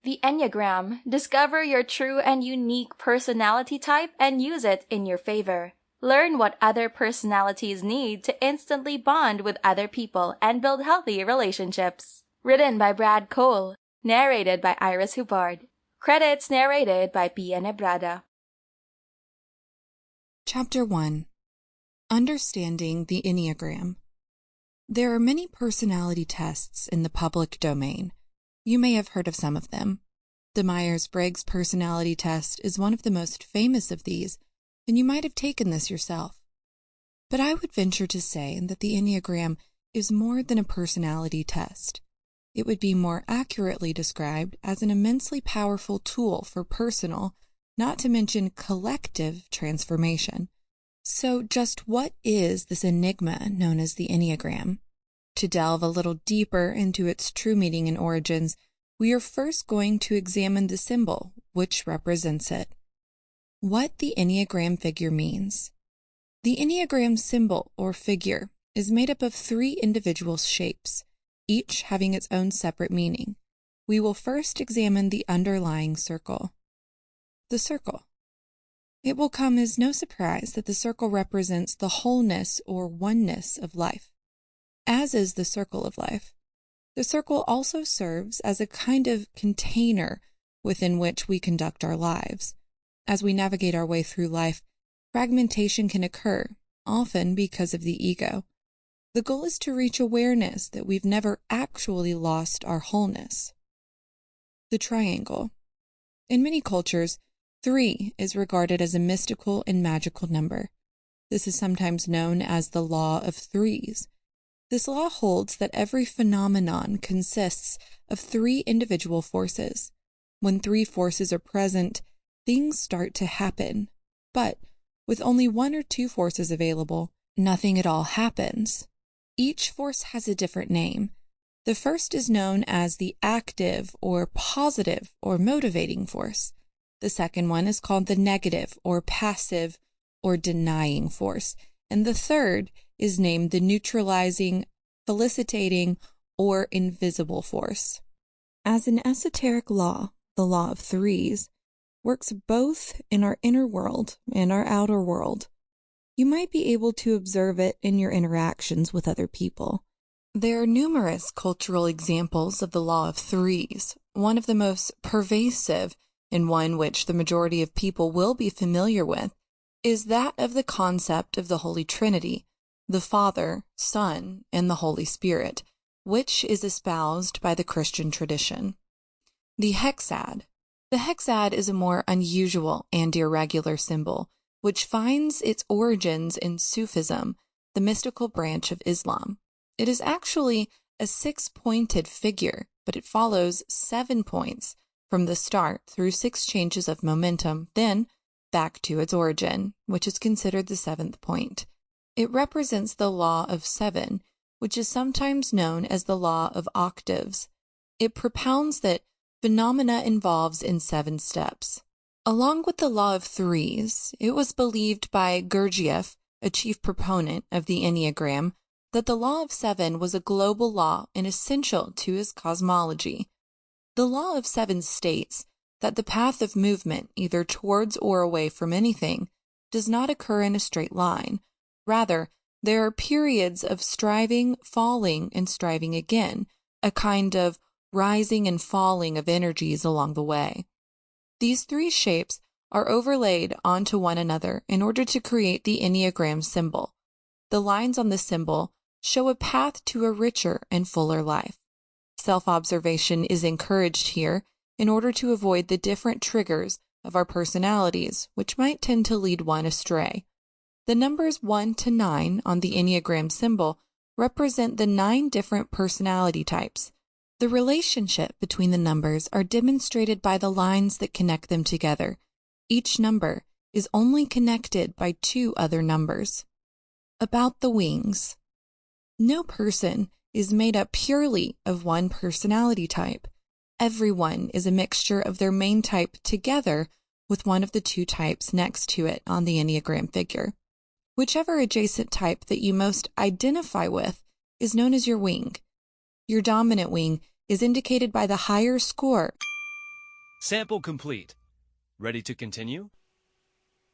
The Enneagram. Discover your true and unique personality type and use it in your favor. Learn what other personalities need to instantly bond with other people and build healthy relationships. Written by Brad Cole. Narrated by Iris Hubbard. Credits narrated by Pia Nebrada. Chapter 1. Understanding the Enneagram. There are many personality tests in the public domain. You may have heard of some of them. The Myers-Briggs personality test is one of the most famous of these, and you might have taken this yourself. But I would venture to say that the Enneagram is more than a personality test. It would be more accurately described as an immensely powerful tool for personal, not to mention collective, transformation. So just what is this enigma known as the Enneagram? To delve a little deeper into its true meaning and origins, we are first going to examine the symbol which represents it. What the Enneagram figure means. The Enneagram symbol or figure is made up of 3 individual shapes, each having its own separate meaning. We will first examine the underlying circle. The circle. It will come as no surprise that the circle represents the wholeness or oneness of life, as is the circle of life. The circle also serves as a kind of container within which we conduct our lives. As we navigate our way through life, fragmentation can occur, often because of the ego. The goal is to reach awareness that we've never actually lost our wholeness. The triangle. In many cultures, 3 is regarded as a mystical and magical number. This is sometimes known as the law of threes. This law holds that every phenomenon consists of 3 individual forces. When 3 forces are present, things start to happen. But with only 1 or 2 forces available, nothing at all happens. Each force has a different name. The first is known as the active or positive or motivating force. The second one is called the negative or passive or denying force. And the third is named the neutralizing, felicitating, or invisible force. As an esoteric law, the law of threes works both in our inner world and our outer world. You might be able to observe it in your interactions with other people. There are numerous cultural examples of the law of threes. One of the most pervasive, and one which the majority of people will be familiar with, is that of the concept of the Holy Trinity, the Father, Son, and the Holy Spirit, which is espoused by the Christian tradition. The hexad. The hexad is a more unusual and irregular symbol, which finds its origins in Sufism, the mystical branch of Islam. It is actually a 6-pointed figure, but it follows 7 points from the start through 6 changes of momentum, then back to its origin, which is considered the 7th point. It represents the law of 7, which is sometimes known as the law of octaves. It propounds that phenomena involves in 7 steps. Along with the law of threes, it was believed by Gurdjieff, a chief proponent of the Enneagram, that the law of 7 was a global law and essential to his cosmology. The law of 7 states that the path of movement, either towards or away from anything, does not occur in a straight line. Rather, there are periods of striving, falling, and striving again, a kind of rising and falling of energies along the way. These 3 shapes are overlaid onto one another in order to create the Enneagram symbol. The lines on the symbol show a path to a richer and fuller life. Self-observation is encouraged here in order to avoid the different triggers of our personalities, which might tend to lead one astray. The numbers 1 to 9 on the Enneagram symbol represent the 9 different personality types. The relationship between the numbers are demonstrated by the lines that connect them together. Each number is only connected by 2 other numbers. About the wings. No person is made up purely of one personality type. Everyone is a mixture of their main type together with one of the 2 types next to it on the Enneagram figure. Whichever adjacent type that you most identify with is known as your wing. Your dominant wing is indicated by the higher score Sample complete. Ready to continue?